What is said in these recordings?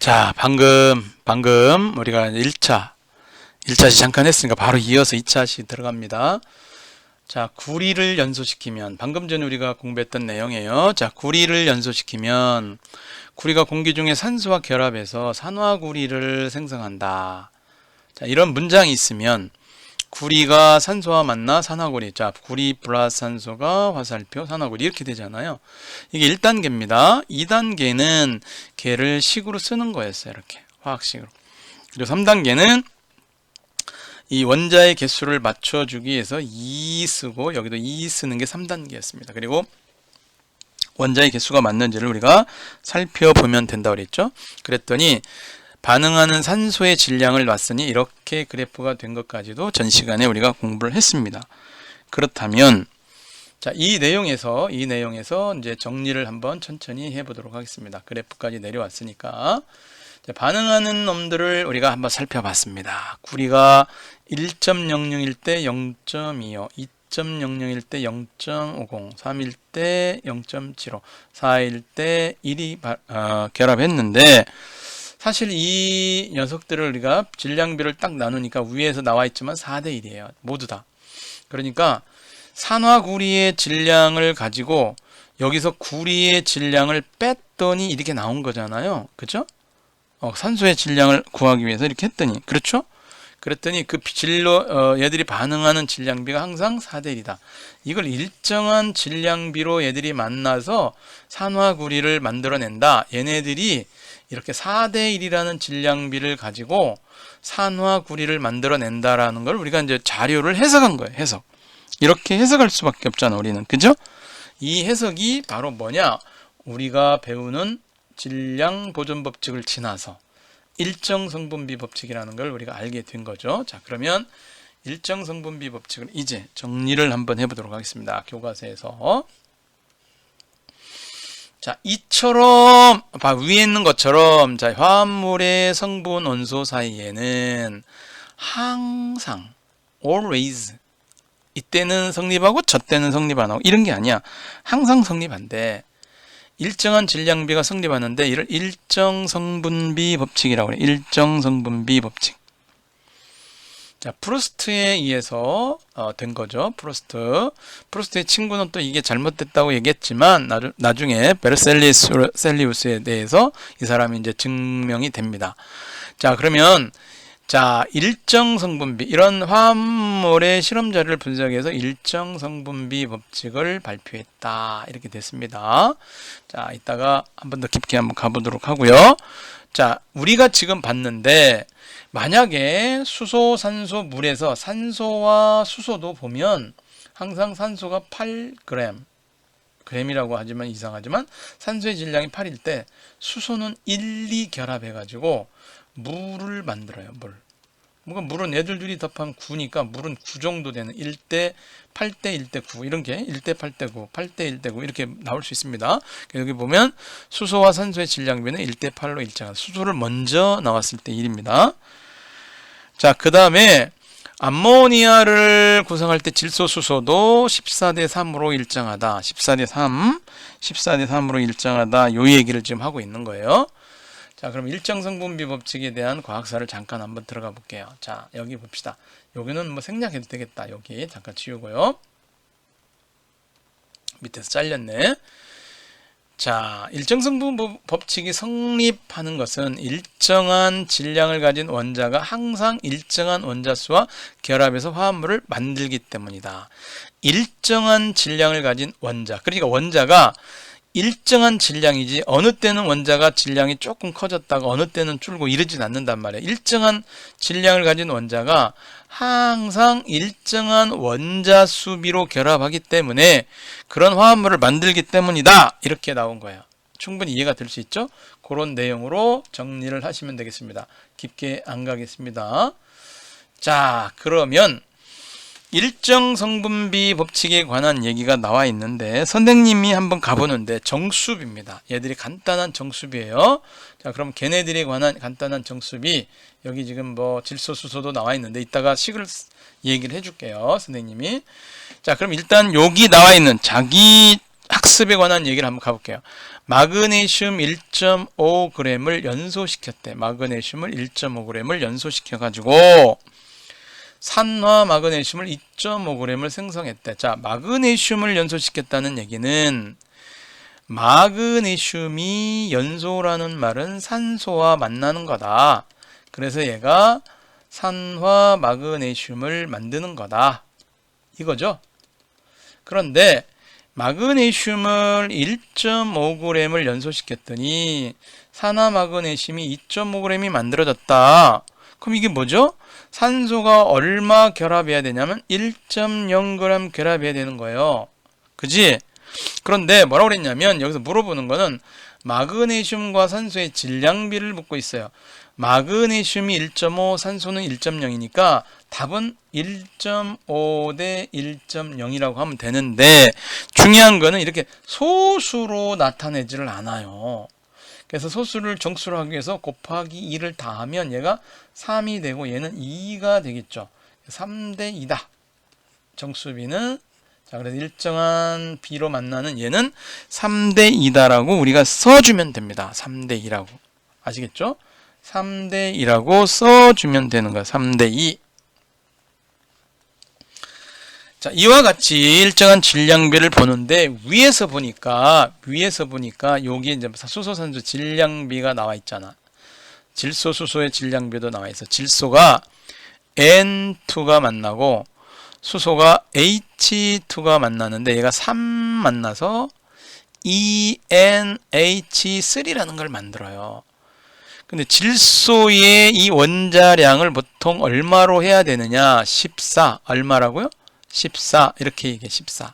자, 방금 우리가 1차시 잠깐 했으니까 바로 이어서 2차시 들어갑니다. 자, 구리를 연소시키면, 방금 전에 우리가 공부했던 내용이에요. 자, 구리를 연소시키면 구리가 공기 중에 산소와 결합해서 산화구리를 생성한다. 자, 이런 문장이 있으면 구리가 산소와 만나 산화구리. 자, 구리 플러스 산소가 화살표 산화구리 이렇게 되잖아요. 이게 1단계입니다. 2단계는 걔를 식으로 쓰는 거였어요. 이렇게 화학식으로. 그리고 3단계는 이 원자의 개수를 맞춰주기 위해서 2 쓰고 여기도 2 쓰는 게 3단계였습니다. 그리고 원자의 개수가 맞는지를 우리가 살펴보면 된다고 그랬죠. 그랬더니 반응하는 산소의 질량을 놨으니 이렇게 그래프가 된 것까지도 전 시간에 우리가 공부를 했습니다. 그렇다면 자, 이 내용에서 이제 정리를 한번 천천히 해보도록 하겠습니다. 그래프까지 내려왔으니까 자, 반응하는 놈들을 우리가 한번 살펴봤습니다. 구리가 1.001 때 0.25, 2.001 때 0.50, 3일 때 0.75, 4일 때 1이 결합했는데 사실 이 녀석들을 우리가 질량비를 딱 나누니까 위에서 나와 있지만 4대 1이에요. 모두 다. 그러니까 산화구리의 질량을 가지고 여기서 구리의 질량을 뺐더니 이렇게 나온 거잖아요. 그죠? 산소의 질량을 구하기 위해서 이렇게 했더니, 그렇죠? 그랬더니 그 얘들이 반응하는 질량비가 항상 4대 1이다. 이걸 일정한 질량비로 얘들이 만나서 산화구리를 만들어낸다. 얘네들이 이렇게 4대 1이라는 질량비를 가지고 산화구리를 만들어낸다라는 걸 우리가 이제 자료를 해석한 거예요. 해석. 이렇게 해석할 수밖에 없잖아, 우리는. 그죠? 이 해석이 바로 뭐냐? 우리가 배우는 질량 보존 법칙을 지나서 일정 성분비 법칙이라는 걸 우리가 알게 된 거죠. 자, 그러면 일정 성분비 법칙을 이제 정리를 한번 해보도록 하겠습니다. 교과서에서. 자, 이처럼 위에 있는 것처럼 자, 화합물의 성분 원소 사이에는 항상 always 이때는 성립하고 저때는 성립 안 하고 이런 게 아니야. 항상 성립한대. 일정한 질량비가 성립하는데 이를 일정 성분비 법칙이라고 그래. 일정 성분비 법칙. 자, 프루스트에 의해서 된 거죠. 프루스트의 친구는 또 이게 잘못됐다고 얘기했지만 나중에 베르셀리우스에 대해서 이 사람이 이제 증명이 됩니다. 자, 그러면 자, 일정 성분비, 이런 화합물의 실험 자료를 분석해서 일정 성분비 법칙을 발표했다. 이렇게 됐습니다. 자, 이따가 한 번 더 깊게 한번 가보도록 하고요. 자, 우리가 지금 봤는데 만약에 수소, 산소, 물에서 산소와 수소도 보면 항상 산소가 8g, g이라고 하지만 이상하지만 산소의 질량이 8일 때 수소는 1, 2 결합해가지고 물을 만들어요. 물은 얘들 둘이 덮하면 9니까 물은 9 정도 되는 1대 8대 1대 9 이런 게 1대 8대 9, 8대 1대 9 이렇게 나올 수 있습니다. 여기 보면 수소와 산소의 질량비는 1대 8로 일정하다. 수소를 먼저 나왔을 때 1입니다. 자, 그 다음에 암모니아를 구성할 때 질소, 수소도 14대 3으로 일정하다. 14대 3으로 일정하다. 요 얘기를 지금 하고 있는 거예요. 자, 그럼 일정성분비 법칙에 대한 과학사를 잠깐 한번 들어가 볼게요. 자, 여기 봅시다. 여기는 뭐 생략해도 되겠다. 여기 잠깐 지우고요. 밑에서 잘렸네. 자, 일정성분비 법칙이 성립하는 것은 일정한 질량을 가진 원자가 항상 일정한 원자수와 결합해서 화합물을 만들기 때문이다. 일정한 질량을 가진 원자. 그러니까 원자가 일정한 질량이지 어느 때는 원자가 질량이 조금 커졌다가 어느 때는 줄고 이러진 않는단 말이에요. 일정한 질량을 가진 원자가 항상 일정한 원자 수비로 결합하기 때문에 그런 화합물을 만들기 때문이다. 이렇게 나온 거예요. 충분히 이해가 될 수 있죠? 그런 내용으로 정리를 하시면 되겠습니다. 깊게 안 가겠습니다. 자, 그러면 일정 성분비 법칙에 관한 얘기가 나와 있는데 선생님이 한번 가보는데 정수비입니다. 얘들이 간단한 정수비예요. 자, 그럼 걔네들에 관한 간단한 정수비 여기 지금 뭐 질소, 수소도 나와 있는데 이따가 식을 얘기를 해줄게요. 선생님이. 자, 그럼 일단 여기 나와 있는 자기 학습에 관한 얘기를 한번 가볼게요. 마그네슘 1.5g을 연소시켰대. 마그네슘을 1.5g을 연소시켜 가지고 산화 마그네슘을 2.5g을 생성했대. 자, 마그네슘을 연소시켰다는 얘기는 마그네슘이 연소라는 말은 산소와 만나는 거다. 그래서 얘가 산화 마그네슘을 만드는 거다. 이거죠. 그런데 마그네슘을 1.5g을 연소시켰더니 산화 마그네슘이 2.5g이 만들어졌다. 그럼 이게 뭐죠? 산소가 얼마 결합해야 되냐면 1.0g 결합해야 되는 거예요. 그지? 그런데 뭐라고 그랬냐면 여기서 물어보는 거는 마그네슘과 산소의 질량비를 묻고 있어요. 마그네슘이 1.5, 산소는 1.0이니까 답은 1.5 대 1.0이라고 하면 되는데 중요한 거는 이렇게 소수로 나타내지를 않아요. 그래서 소수를 정수로 하기 위해서 곱하기 2를 다하면 얘가 3이 되고 얘는 2가 되겠죠. 3대 2다. 정수비는 자, 그래서 일정한 비로 만나는 얘는 3대 2다라고 우리가 써주면 됩니다. 3대 2라고. 아시겠죠? 3대 2라고 써주면 되는 거야. 3대 2. 자, 이와 같이 일정한 질량비를 보는데 위에서 보니까 여기 이제 수소, 산소 질량비가 나와 있잖아. 질소, 수소의 질량비도 나와 있어. 질소가 N2가 만나고 수소가 H2가 만나는데 얘가 3 만나서 ENH3라는 걸 만들어요. 근데 질소의 이 원자량을 보통 얼마로 해야 되느냐? 14. 얼마라고요? 14. 이렇게 얘기해. 14.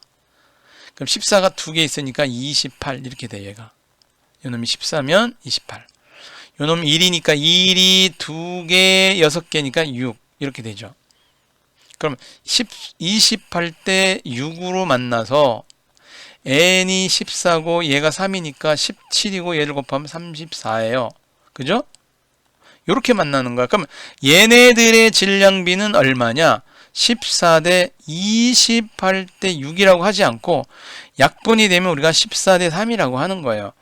그럼 14가 2개 있으니까 28 이렇게 돼 얘가. 요놈이 14면 28. 요놈 1이니까 1이 2개 6개니까 6 이렇게 되죠. 그럼 28대 6으로 만나서 n이 14고 얘가 3이니까 17이고 얘를 곱하면 34예요. 그죠? 이렇게 만나는 거야. 그럼 얘네들의 질량비는 얼마냐? 14대 28대 6이라고 하지 않고 약분이 되면 우리가 14대 3이라고 하는 거예요.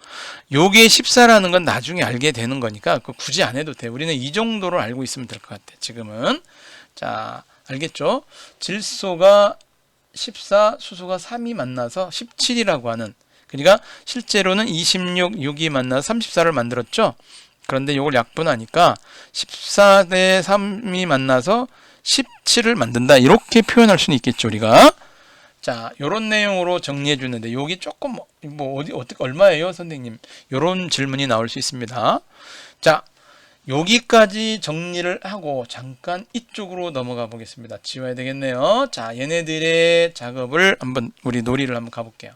요게 14라는 건 나중에 알게 되는 거니까 굳이 안 해도 돼. 우리는 이 정도로 알고 있으면 될 것 같아. 지금은. 자, 알겠죠? 질소가 14, 수소가 3이 만나서 17이라고 하는, 그러니까 실제로는 26, 6이 만나서 34를 만들었죠? 그런데 이걸 약분하니까 14대 3이 만나서 17을 만든다. 이렇게 표현할 수는 있겠죠, 우리가. 자, 요런 내용으로 정리해 주는데 여기 조금 어떻게 얼마예요, 선생님? 요런 질문이 나올 수 있습니다. 자, 여기까지 정리를 하고 잠깐 이쪽으로 넘어가 보겠습니다. 지워야 되겠네요. 자, 얘네들의 작업을 한번 우리 놀이를 한번 가볼게요.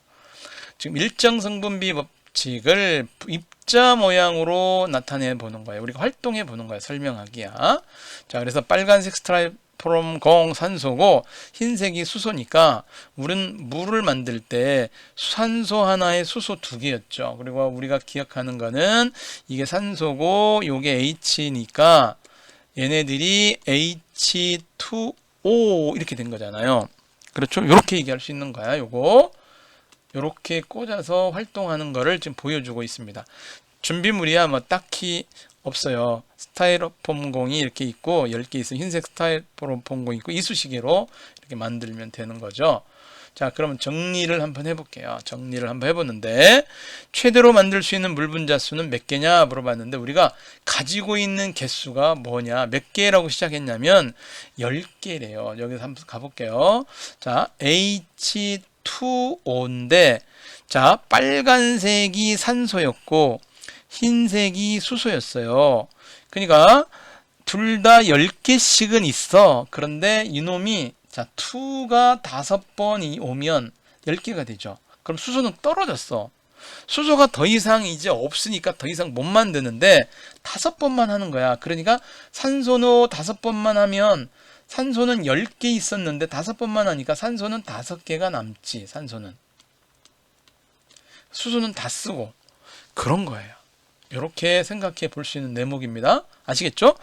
지금 일정 성분비 법칙을 입자 모양으로 나타내 보는 거예요. 우리가 활동해 보는 거예요. 설명하기야. 자, 그래서 빨간색 스트라이폼 공 산소고 흰색이 수소니까 우리는 물을 만들 때 산소 하나에 수소 2개였죠. 그리고 우리가 기억하는 거는 이게 산소고 요게 H니까 얘네들이 H2O 이렇게 된 거잖아요. 그렇죠? 이렇게 얘기할 수 있는 거야. 요거 이렇게 꽂아서 활동하는 거를 지금 보여주고 있습니다. 준비물이야 뭐 딱히 없어요. 스타이로폼 공이 이렇게 있고 10개 있으면 흰색 스타이로폼 공이 있고 이쑤시개로 이렇게 만들면 되는 거죠. 자, 그러면 정리를 한번 해볼게요. 정리를 한번 해보는데 최대로 만들 수 있는 물 분자 수는 몇 개냐 물어봤는데 우리가 가지고 있는 개수가 뭐냐, 몇 개라고 시작했냐면 10개래요. 여기서 한번 가볼게요. 자, H2O인데 자, 빨간색이 산소였고 흰색이 수소였어요. 그러니까 둘 다 10개씩은 있어. 그런데 이놈이 자, 2가 5번이 오면 10개가 되죠. 그럼 수소는 떨어졌어. 수소가 더 이상 이제 없으니까 더 이상 못 만드는데 5번만 하는 거야. 그러니까 산소는 5번만 하면 산소는 10개 있었는데 5번만 하니까 산소는 5개가 남지. 산소는. 수소는 다 쓰고. 그런 거예요. 이렇게 생각해 볼 수 있는 대목입니다. 아시겠죠?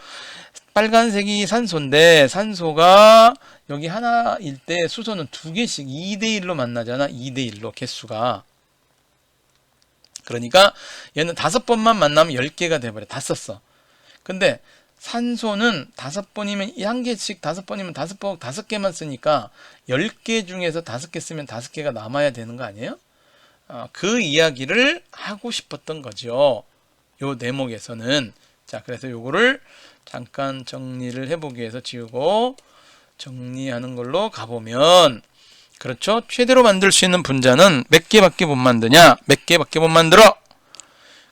빨간색이 산소인데 산소가 여기 하나일 때 수소는 2개씩 2대1로 만나잖아. 2대1로 개수가. 그러니까 얘는 5번만 만나면 10개가 돼버려. 다 썼어. 근데 산소는 5번이면 이 1개씩 5번이면 5번 5개만 쓰니까 10개 중에서 5개 쓰면 5개가 남아야 되는 거 아니에요? 그 이야기를 하고 싶었던 거죠. 요 대목에서는. 자, 그래서 요거를 잠깐 정리를 해보기 위해서 지우고 정리하는 걸로 가보면, 그렇죠? 최대로 만들 수 있는 분자는 몇 개밖에 못 만드냐? 몇 개밖에 못 만들어?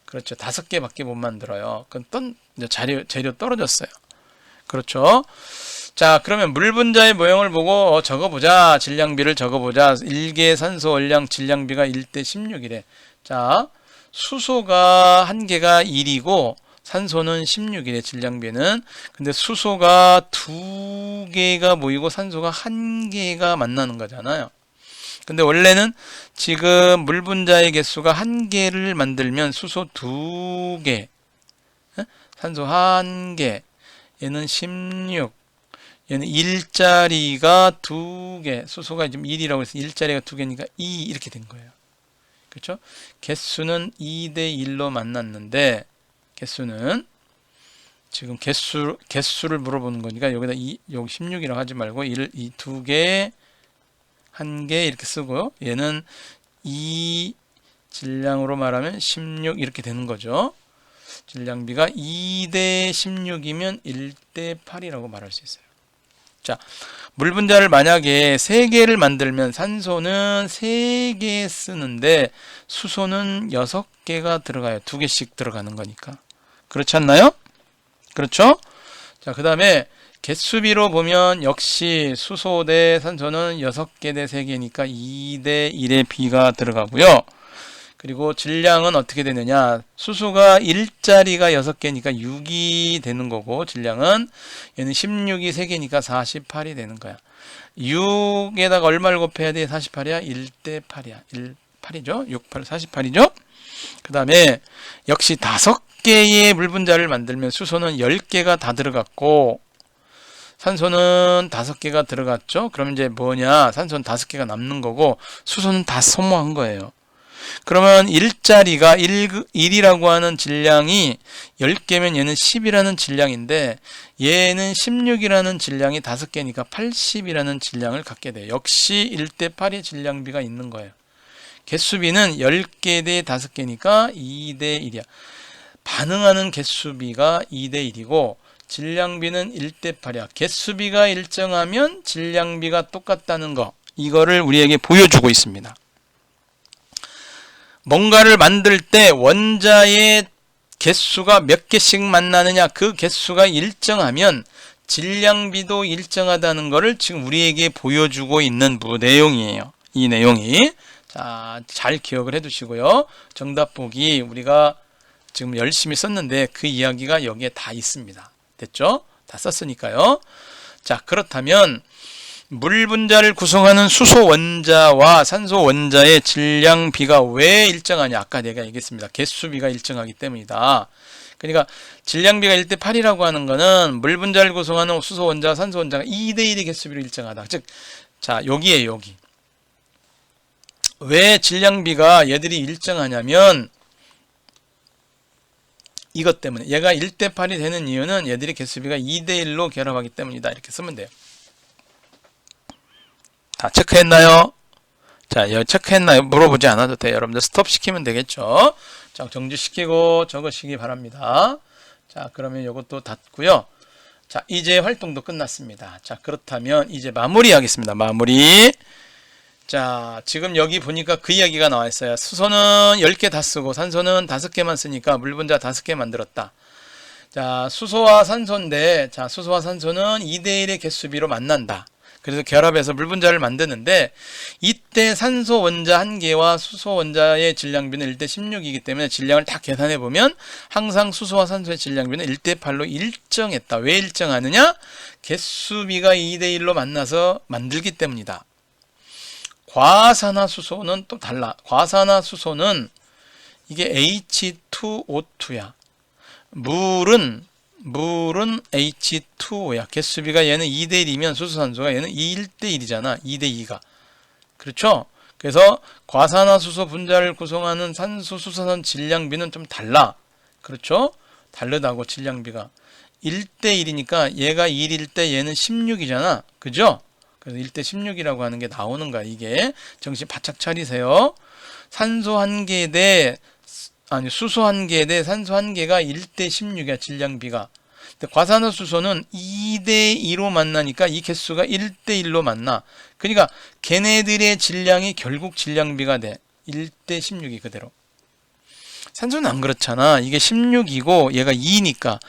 그렇죠. 5개밖에 못 만들어요. 그건 또 재료 떨어졌어요. 그렇죠. 자, 그러면 물 분자의 모형을 보고 적어보자. 질량비를 적어보자. 1개 산소 원량 질량비가 1대 16이래. 자, 수소가 1개가 1이고 산소는 16이래. 질량비는. 근데 수소가 2개가 모이고 산소가 1개가 만나는 거잖아요. 근데 원래는 지금 물 분자의 개수가 1개를 만들면 수소 2개, 산소 1개, 얘는 16, 얘는 일자리가 2개, 수소가 지금 1이라고 해서 일자리가 2개니까 2 이렇게 된 거예요. 그렇죠? 개수는 2대 1로 만났는데, 개수는 지금 개수를 물어보는 거니까 여기다 여기 16이라고 하지 말고 2개, 1개 이렇게 쓰고요. 얘는 2 질량으로 말하면 16 이렇게 되는 거죠. 질량비가 2대 16이면 1대 8이라고 말할 수 있어요. 자, 물 분자를 만약에 3개를 만들면 산소는 3개 쓰는데 수소는 6개가 들어가요. 2개씩 들어가는 거니까. 그렇지 않나요? 그렇죠? 자, 그 다음에 개수비로 보면 역시 수소 대 산소는 6개 대 3개니까 2대 1의 비가 들어가고요. 그리고 질량은 어떻게 되느냐? 수소가 일자리가 6개니까 6이 되는 거고, 질량은 얘는 16이 3개니까 48이 되는 거야. 6에다가 얼마를 곱해야 돼? 48이야? 1대 8이야. 8이죠? 6, 8, 48이죠? 그 다음에 역시 5개의 물 분자를 만들면 수소는 10개가 다 들어갔고, 산소는 5개가 들어갔죠? 그럼 이제 뭐냐? 산소는 5개가 남는 거고, 수소는 다 소모한 거예요. 그러면 일자리가 1이라고 하는 질량이 10개면 얘는 10이라는 질량인데, 얘는 16이라는 질량이 5개니까 80이라는 질량을 갖게 돼요. 역시 1대 8의 질량비가 있는 거예요. 개수비는 10개 대 5개니까 2대 1이야. 반응하는 개수비가 2대 1이고 질량비는 1대 8이야. 개수비가 일정하면 질량비가 똑같다는 거, 이거를 우리에게 보여주고 있습니다. 뭔가를 만들 때 원자의 개수가 몇 개씩 만나느냐, 그 개수가 일정하면 질량비도 일정하다는 것을 지금 우리에게 보여주고 있는 내용이에요. 이 내용이. 자, 잘 기억을 해 두시고요. 정답 보기 우리가 지금 열심히 썼는데 그 이야기가 여기에 다 있습니다. 됐죠? 다 썼으니까요. 자, 그렇다면 물 분자를 구성하는 수소 원자와 산소 원자의 질량비가 왜 일정하냐? 아까 내가 얘기했습니다. 개수비가 일정하기 때문이다. 그러니까 질량비가 1대 8이라고 하는 거는 물 분자를 구성하는 수소 원자와 산소 원자가 2대 1의 개수비로 일정하다. 즉, 자, 여기에 여기. 왜 질량비가 얘들이 일정하냐면 이것 때문에. 얘가 1대 8이 되는 이유는 얘들이 개수비가 2대 1로 결합하기 때문이다. 이렇게 쓰면 돼요. 다 체크했나요? 자, 여기 체크했나요? 물어보지 않아도 돼요. 여러분들 스톱 시키면 되겠죠? 자, 정지시키고 적으시기 바랍니다. 자, 그러면 이것도 닫고요. 자, 이제 활동도 끝났습니다. 자, 그렇다면 이제 마무리하겠습니다. 마무리. 자, 지금 여기 보니까 그 이야기가 나와 있어요. 수소는 10개 다 쓰고 산소는 5개만 쓰니까 물 분자 5개 만들었다. 자, 수소와 산소인데, 자, 수소와 산소는 2대 1의 개수비로 만난다. 그래서 결합해서 물 분자를 만드는데, 이때 산소 원자 1개와 수소 원자의 질량비는 1대 16이기 때문에 질량을 다 계산해 보면 항상 수소와 산소의 질량비는 1대 8로 일정했다. 왜 일정하느냐? 개수비가 2대 1로 만나서 만들기 때문이다. 과산화수소는 또 달라. 과산화수소는 이게 H2O2야. 물은 H2O야. 개수비가 얘는 2대 1이면 수소산소가 얘는 1대 1이잖아. 2대 2가. 그렇죠? 그래서 과산화수소 분자를 구성하는 산소 수소산 질량비는 좀 달라. 그렇죠? 다르다고 질량비가. 1대1이니까 얘가 1일 때 얘는 16이잖아. 그죠? 그래서 1대 16이라고 하는 게 나오는 거야. 이게 정신 바짝 차리세요. 산소 1개 대 수소 1개 대 산소 1개가 1대 16이야. 질량비가. 근데 과산화수소는 2대2로 만나니까 이 개수가 1대1로 만나. 그러니까 걔네들의 질량이 결국 질량비가 돼. 1대 16이 그대로. 산소는 안 그렇잖아. 이게 16이고 얘가 2니까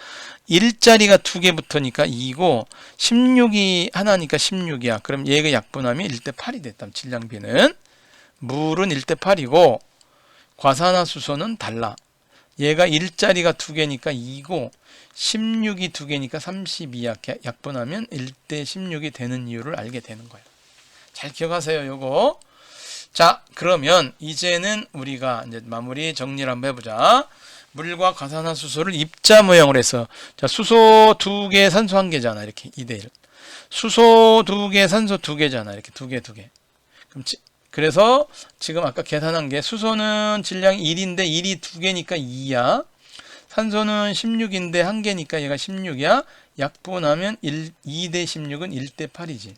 1자리가 2개 붙으니까 2고 16이 하나니까 16이야. 그럼 얘가 약분하면 1대 8이 됐다. 질량비는. 물은 1대 8이고 과산화수소는 달라. 얘가 1자리가 2개니까 2고 16이 2개니까 32야. 약분하면 1대 16이 되는 이유를 알게 되는 거예요. 잘 기억하세요. 요거. 자, 그러면 이제는 우리가 이제 마무리 정리를 한번 해보자. 물과 과산화수소를 입자 모형으로 해서, 자, 수소 2개, 산소 1개잖아. 이렇게 2대1. 수소 2개, 산소 2개잖아. 이렇게 2개, 2개. 그래서 지금 아까 계산한 게 수소는 질량이 1인데 1이 2개니까 2야. 산소는 16인데 1개니까 얘가 16이야. 약분하면 2대 16은 1대 8이지.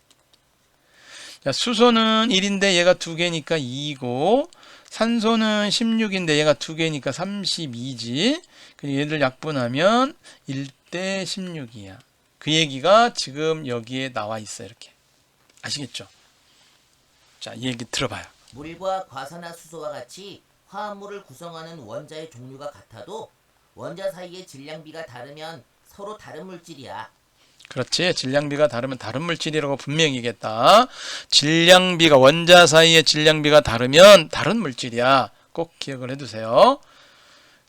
자, 수소는 1인데 얘가 2개니까 2고, 산소는 16인데 얘가 2개니까 32지. 얘들 약분하면 1대 16이야. 그 얘기가 지금 여기에 나와 있어. 이렇게. 아시겠죠? 자, 이 얘기 들어봐요. 물과 과산화수소와 같이 화합물을 구성하는 원자의 종류가 같아도 원자 사이의 질량비가 다르면 서로 다른 물질이야. 그렇지. 질량비가 다르면 다른 물질이라고 분명히겠다. 질량비가 원자 사이의 질량비가 다르면 다른 물질이야. 꼭 기억을 해두세요.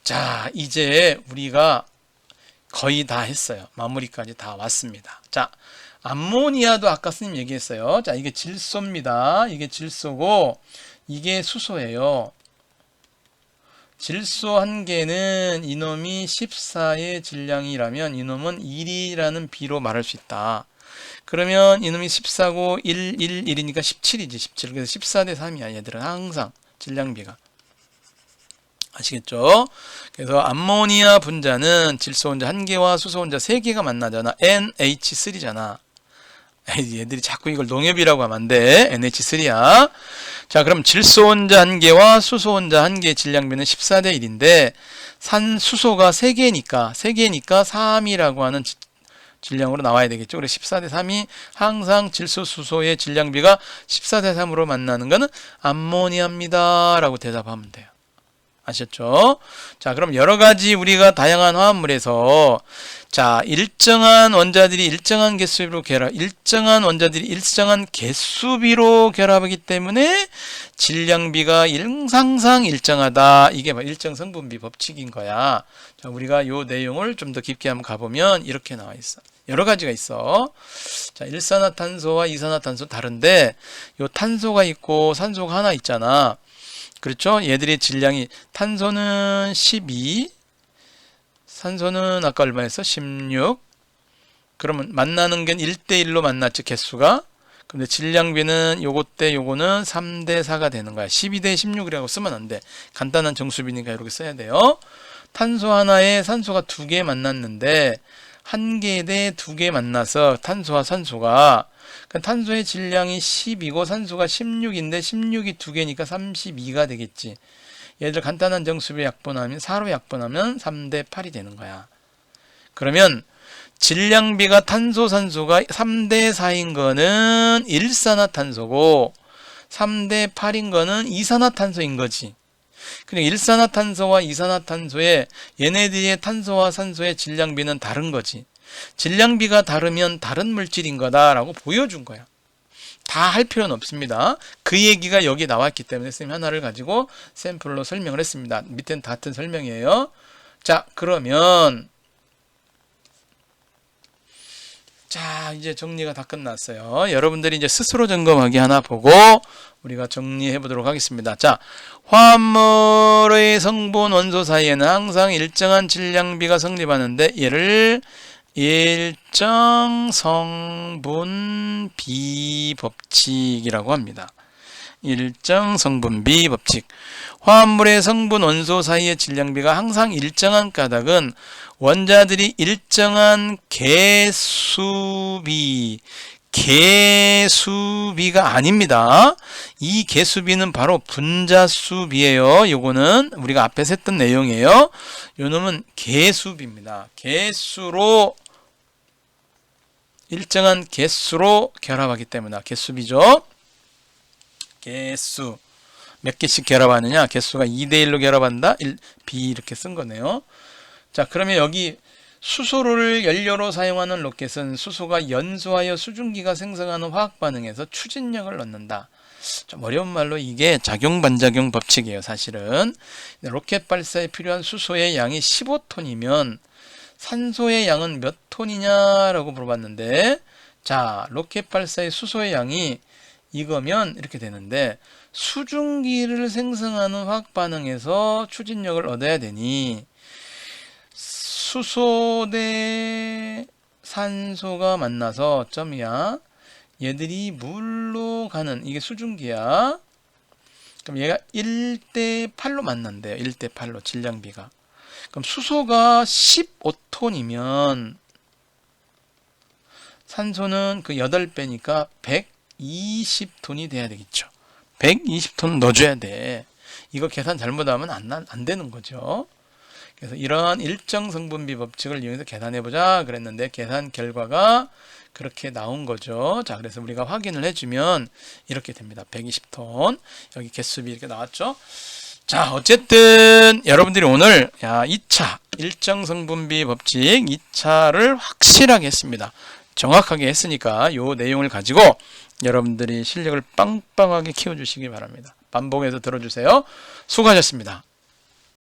자, 이제 우리가 거의 다 했어요. 마무리까지 다 왔습니다. 자, 암모니아도 아까 스님 얘기했어요. 자, 이게 질소입니다. 이게 질소고 이게 수소예요. 질소 1개는 이놈이 14의 질량이라면 이놈은 1이라는 비로 말할 수 있다. 그러면 이놈이 14고 1, 1, 1이니까 17이지. 17. 그래서 14대 3이야. 얘들은 항상 질량비가. 아시겠죠? 그래서 암모니아 분자는 질소 혼자 1개와 수소 혼자 3개가 만나잖아. NH3잖아. 얘들이 자꾸 이걸 농협이라고 하면 안 돼. NH3야. 자, 그럼 질소 혼자 1개와 수소 혼자 1개의 질량비는 14대 1인데 산수소가 3개니까 3이라고 하는 질량으로 나와야 되겠죠. 그래서 14대 3이 항상 질소, 수소의 질량비가 14대 3으로 만나는 것은 암모니아입니다. 라고 대답하면 돼요. 아셨죠? 자, 그럼 여러 가지 우리가 다양한 화합물에서 자, 일정한 원자들이 일정한 개수비로 일정한 원자들이 일정한 개수비로 결합하기 때문에 질량비가 항상 일정하다. 이게 일정 성분비 법칙인 거야. 자, 우리가 요 내용을 좀 더 깊게 한번 가보면 이렇게 나와 있어. 여러 가지가 있어. 자, 일산화탄소와 이산화탄소 다른데 요 탄소가 있고 산소가 하나 있잖아. 그렇죠? 얘들의 질량이 탄소는 12, 산소는 아까 얼마였어? 16. 그러면 만나는 게 1대1로 만났지, 개수가. 근데 질량비는 요거 때 요거는 3대 4가 되는 거야. 12대 16이라고 쓰면 안 돼. 간단한 정수비니까 이렇게 써야 돼요. 탄소 하나에 산소가 2개 만났는데 1개 대 2개 만나서 탄소와 산소가 탄소의 질량이 10이고 산소가 16인데 16이 2개니까 32가 되겠지. 얘들 간단한 정수비 약분하면 4로 약분하면 3대 8이 되는 거야. 그러면 질량비가 탄소 산소가 3대 4인 거는 일산화탄소고 3대 8인 거는 이산화탄소인 거지. 그러니까 일산화탄소와 이산화탄소의 얘네들의 탄소와 산소의 질량비는 다른 거지. 질량비가 다르면 다른 물질인 거다라고 보여준 거야. 다 할 필요는 없습니다. 그 얘기가 여기 나왔기 때문에 선생님 하나를 가지고 샘플로 설명을 했습니다. 밑에는 다 같은 설명이에요. 자, 그러면 자, 이제 정리가 다 끝났어요. 여러분들이 이제 스스로 점검하기 하나 보고 우리가 정리해 보도록 하겠습니다. 자, 화합물의 성분 원소 사이에는 항상 일정한 질량비가 성립하는데 얘를 일정 성분 비법칙이라고 합니다. 일정 성분비 법칙. 화합물의 성분 원소 사이의 질량비가 항상 일정한 까닭은 원자들이 일정한 개수비가 아닙니다. 이 개수비는 바로 분자수비예요. 요거는 우리가 앞에서 했던 내용이에요. 요 놈은 개수비입니다. 일정한 개수로 결합하기 때문에 개수비죠. 개수 몇 개씩 결합하느냐? 개수가 2대1로 결합한다. B 이렇게 쓴 거네요. 자, 그러면 여기 수소를 연료로 사용하는 로켓은 수소가 연소하여 수증기가 생성하는 화학 반응에서 추진력을 넣는다. 좀 어려운 말로 이게 작용-반작용 법칙이에요. 사실은 로켓 발사에 필요한 수소의 양이 15톤이면 산소의 양은 몇 톤이냐라고 물어봤는데, 자, 로켓 발사의 수소의 양이 이거면 이렇게 되는데, 수증기를 생성하는 화학 반응에서 추진력을 얻어야 되니 수소 대 산소가 만나서 점이야. 얘들이 물로 가는 이게 수증기야. 그럼 얘가 1대 8로 만난대요. 1대 8로 질량비가. 그럼 수소가 15톤이면 산소는 그 8배니까 120톤이 돼야 되겠죠. 120톤 넣어줘야 돼. 이거 계산 잘못하면 안 되는 거죠. 그래서 이러한 일정 성분비 법칙을 이용해서 계산해보자 그랬는데 계산 결과가 그렇게 나온 거죠. 자, 그래서 우리가 확인을 해주면 이렇게 됩니다. 120톤. 여기 개수비 이렇게 나왔죠. 자, 어쨌든 여러분들이 오늘 2차 일정 성분비 법칙 2차를 확실하게 했습니다. 정확하게 했으니까 요 내용을 가지고 여러분들이 실력을 빵빵하게 키워주시기 바랍니다. 반복해서 들어주세요. 수고하셨습니다.